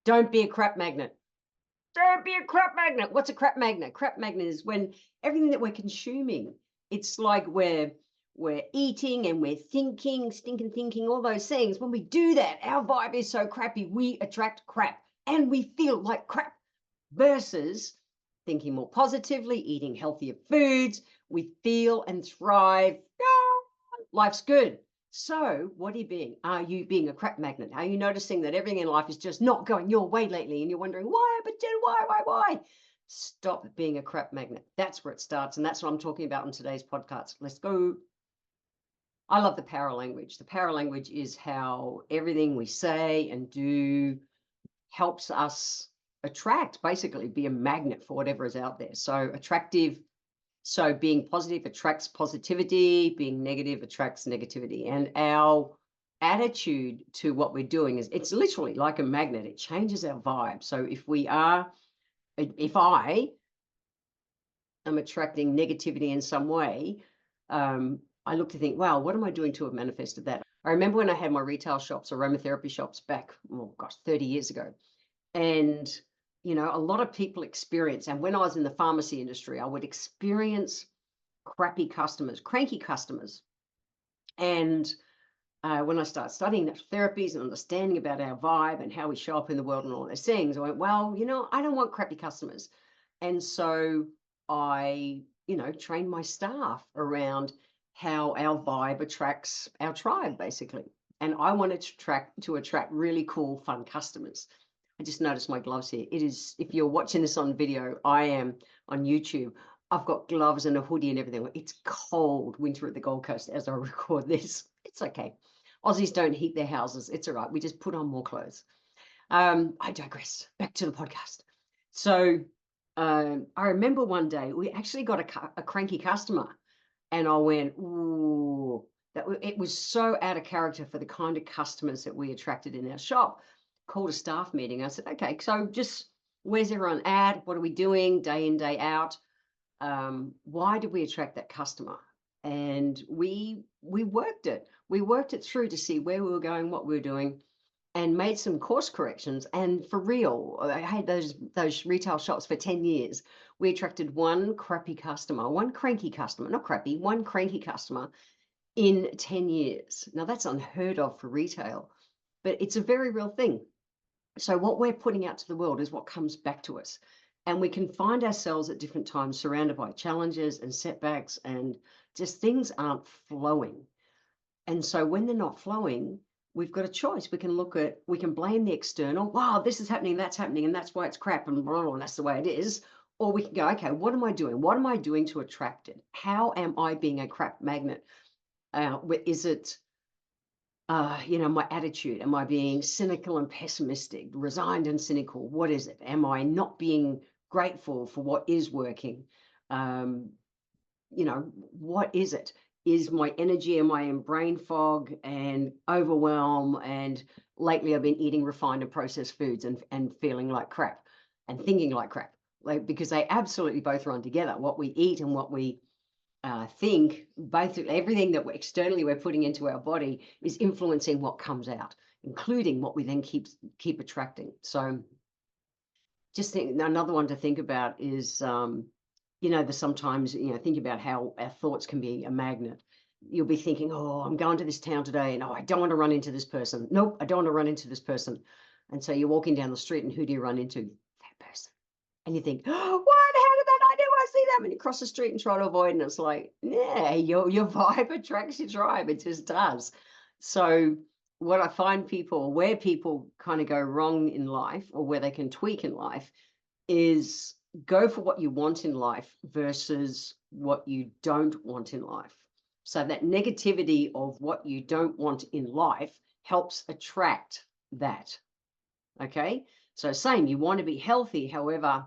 Don't be a crap magnet. Don't be a crap magnet. What's a crap magnet? Crap magnet is when everything that we're consuming, it's like we're eating and we're thinking, stinking thinking, all those things. When we do that, our vibe is so crappy, we attract crap and we feel like crap. Versus thinking more positively, eating healthier foods, we feel and thrive. Life's good. So, what are you being? Are you being a crap magnet? Are you noticing that everything in life is just not going your way lately and you're wondering, why, but Jen, why? Stop being a crap magnet. That's where it starts. And that's what I'm talking about in today's podcast. Let's go. I love the power language. The power language is how everything we say and do helps us attract, basically be a magnet for whatever is out there. So attractive. So being positive attracts positivity, being negative attracts negativity. And our attitude to what we're doing is it's literally like a magnet. It changes our vibe. So if I am attracting negativity in some way, I look to think, wow, what am I doing to have manifested that? I remember when I had my retail shops, aromatherapy shops back, oh gosh, 30 years ago. And, a lot of people experience, and when I was in the pharmacy industry, I would experience crappy customers, cranky customers. And when I started studying natural therapies and understanding about our vibe and how we show up in the world and all those things, I went, well, I don't want crappy customers. And so I, trained my staff around how our vibe attracts our tribe, basically. And I wanted to attract really cool, fun customers. I just noticed my gloves here. It is, if you're watching this on video, I am on YouTube. I've got gloves and a hoodie and everything. It's cold winter at the Gold Coast as I record this. It's okay. Aussies don't heat their houses. It's all right. We just put on more clothes. I digress. Back to the podcast. So I remember one day we actually got a cranky customer, and I went, ooh, it was so out of character for the kind of customers that we attracted in our shop. Called a staff meeting. I said, okay, so just where's everyone at? What are we doing day in, day out? Why did we attract that customer? And we worked it. We worked it through to see where we were going, what we were doing, and made some course corrections. And for real, I had those retail shops for 10 years. We attracted one crappy customer, one cranky customer, not crappy, one cranky customer in 10 years. Now that's unheard of for retail, but it's a very real thing. So what we're putting out to the world is what comes back to us. And we can find ourselves at different times surrounded by challenges and setbacks and just things aren't flowing. And so when they're not flowing, we've got a choice. We can blame the external. Wow, this is happening, that's happening, and that's why it's crap, and that's the way it is. Or we can go, okay, what am I doing? What am I doing to attract it? How am I being a crap magnet? Is it my attitude? Am I being cynical and pessimistic, resigned and cynical? What is it? Am I not being grateful for what is working? What is it? Is my energy, am I in brain fog and overwhelm? And lately I've been eating refined and processed foods and feeling like crap and thinking like crap, because they absolutely both run together. What we eat and what we think, both everything that externally we're putting into our body is influencing what comes out, including what we then keep attracting. So just think, another one to think about is sometimes think about how our thoughts can be a magnet. You'll be thinking, oh, I'm going to this town today and I don't want to run into this person. Nope, I don't want to run into this person. And so you're walking down the street and who do you run into? That person. And you think, oh, what? How did that? I do. I see them. And you cross the street and try to avoid. And it's like, yeah, your vibe attracts your tribe. It just does. So what I find where people kind of go wrong in life, or where they can tweak in life, is go for what you want in life versus what you don't want in life. So that negativity of what you don't want in life helps attract that. Okay. So same, you want to be healthy. However,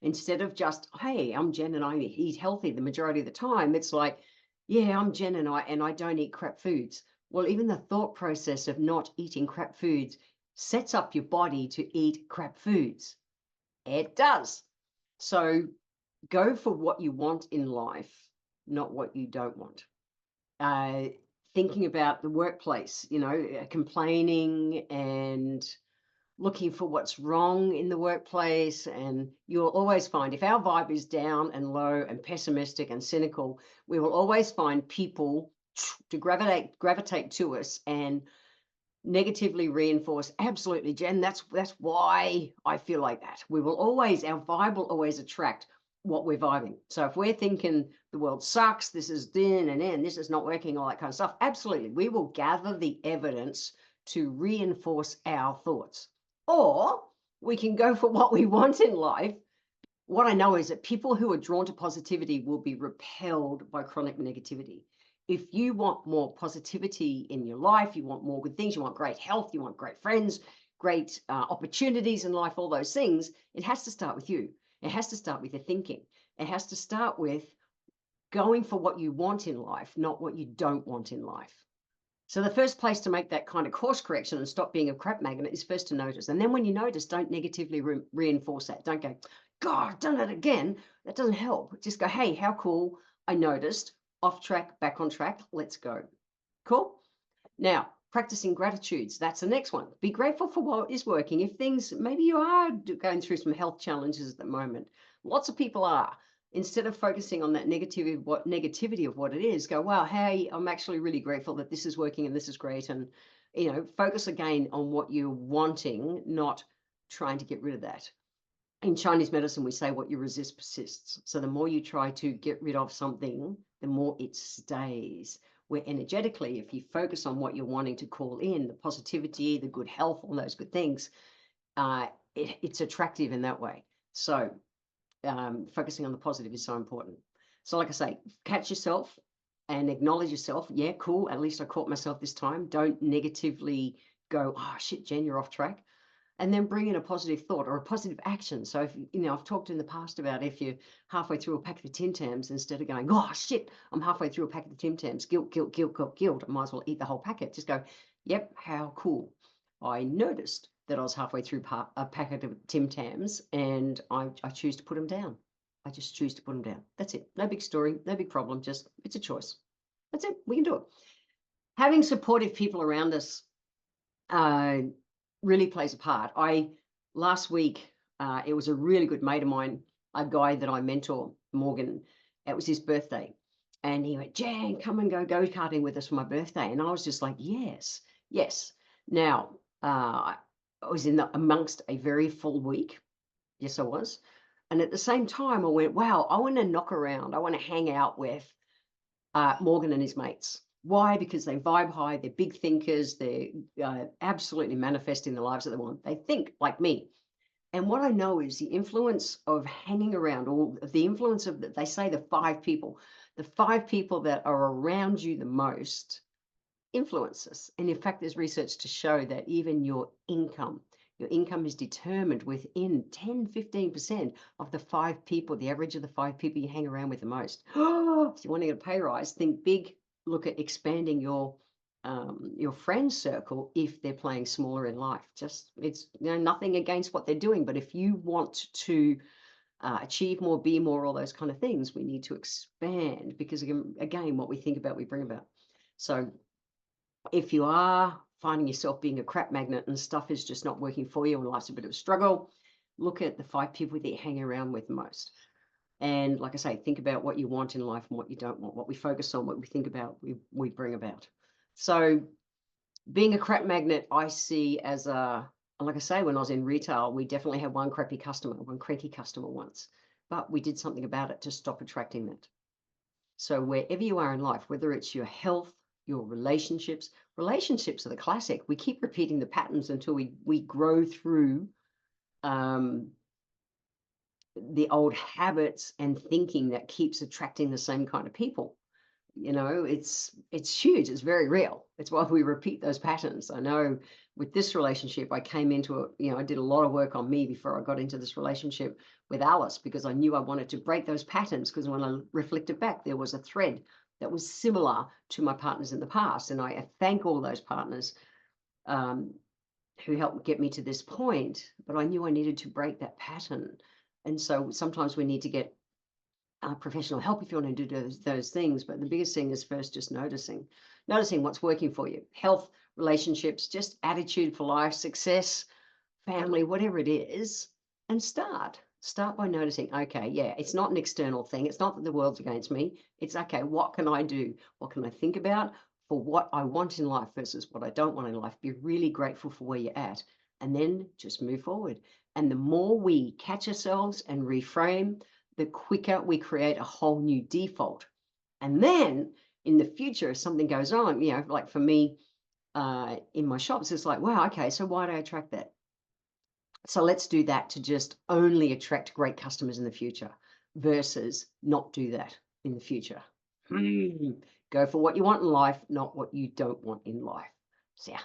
instead of just, hey, I'm Jen and I eat healthy the majority of the time, it's like, yeah, I'm Jen and I don't eat crap foods. Well, even the thought process of not eating crap foods sets up your body to eat crap foods. It does. So go for what you want in life, not what you don't want. Thinking about the workplace, complaining and looking for what's wrong in the workplace. And you'll always find, if our vibe is down and low and pessimistic and cynical, we will always find people to gravitate to us and negatively reinforce. Absolutely, Jen. That's why I feel like that. We will always, our vibe will always attract what we're vibing. So if we're thinking the world sucks, this is din and in, this is not working, all that kind of stuff, absolutely, we will gather the evidence to reinforce our thoughts. Or we can go for what we want in life. What I know is that people who are drawn to positivity will be repelled by chronic negativity. If you want more positivity in your life, you want more good things, you want great health, you want great friends, great opportunities in life, all those things, it has to start with you. It has to start with your thinking. It has to start with going for what you want in life, not what you don't want in life. So the first place to make that kind of course correction and stop being a crap magnet is first to notice. And then when you notice, don't negatively reinforce that. Don't go, God, I've done it again. That doesn't help. Just go, hey, how cool. I noticed. Off track, back on track. Let's go. Cool. Now, practicing gratitudes. That's the next one. Be grateful for what is working. If things, maybe you are going through some health challenges at the moment. Lots of people are. Instead of focusing on that negativity of what it is, go, wow, hey, I'm actually really grateful that this is working and this is great. And, focus again on what you're wanting, not trying to get rid of that. In Chinese medicine, we say what you resist persists. So the more you try to get rid of something, the more it stays. Where energetically, if you focus on what you're wanting to call in, the positivity, the good health, all those good things, it's attractive in that way. So focusing on the positive is so important. So like I say, catch yourself and acknowledge yourself. Yeah, cool. At least I caught myself this time. Don't negatively go, oh shit, Jen, you're off track. And then bring in a positive thought or a positive action. So if, I've talked in the past about if you're halfway through a packet of Tim Tams, instead of going, oh shit, I'm halfway through a packet of Tim Tams, guilt, I might as well eat the whole packet. Just go, yep, how cool. I noticed that I was halfway through a packet of Tim Tams and I choose to put them down. I just choose to put them down. That's it. No big story, no big problem. Just, it's a choice. That's it. We can do it. Having supportive people around us really plays a part. Last week, it was a really good mate of mine, a guy that I mentor, Morgan. It was his birthday. And he went, Jan, come and go-karting with us for my birthday. And I was just like, yes. Now, I was amongst a very full week. Yes, I was. And at the same time, I went, wow, I want to knock around. I want to hang out with Morgan and his mates. Why? Because they vibe high, they're big thinkers, they're absolutely manifesting the lives that they want. They think like me. And what I know is the influence of hanging around, or the influence of, they say the five people that are around you the most influence us. And in fact, there's research to show that even your income is determined within 10, 15% of the five people, the average of the five people you hang around with the most. If you want to get a pay rise, think big, look at expanding your friend circle if they're playing smaller in life. Just, it's nothing against what they're doing, but if you want to achieve more, be more, all those kind of things, we need to expand, because again, what we think about, we bring about. So if you are finding yourself being a crap magnet and stuff is just not working for you and life's a bit of a struggle, look at the five people that you hang around with most. And like I say, think about what you want in life and what you don't want, what we focus on, what we think about, we bring about. So being a crap magnet, I see as like I say, when I was in retail, we definitely had one cranky customer once, but we did something about it to stop attracting that. So wherever you are in life, whether it's your health, your relationships are the classic. We keep repeating the patterns until we grow through the old habits and thinking that keeps attracting the same kind of people. It's huge. It's very real. It's why we repeat those patterns. I know with this relationship, I came into it, I did a lot of work on me before I got into this relationship with Alice, because I knew I wanted to break those patterns, because when I reflected back, there was a thread that was similar to my partners in the past. And I thank all those partners who helped get me to this point, but I knew I needed to break that pattern. And so sometimes we need to get professional help if you want to do those things. But the biggest thing is first just noticing what's working for you. Health, relationships, just attitude for life, success, family, whatever it is, and start. Start by noticing, okay, yeah, it's not an external thing. It's not that the world's against me. It's okay, what can I do? What can I think about for what I want in life versus what I don't want in life? Be really grateful for where you're at and then just move forward. And the more we catch ourselves and reframe, the quicker we create a whole new default. And then in the future, if something goes on, like for me, in my shops, it's like, wow, okay, so why do I attract that? So let's do that to just only attract great customers in the future versus not do that in the future. Go for what you want in life, not what you don't want in life. So yeah.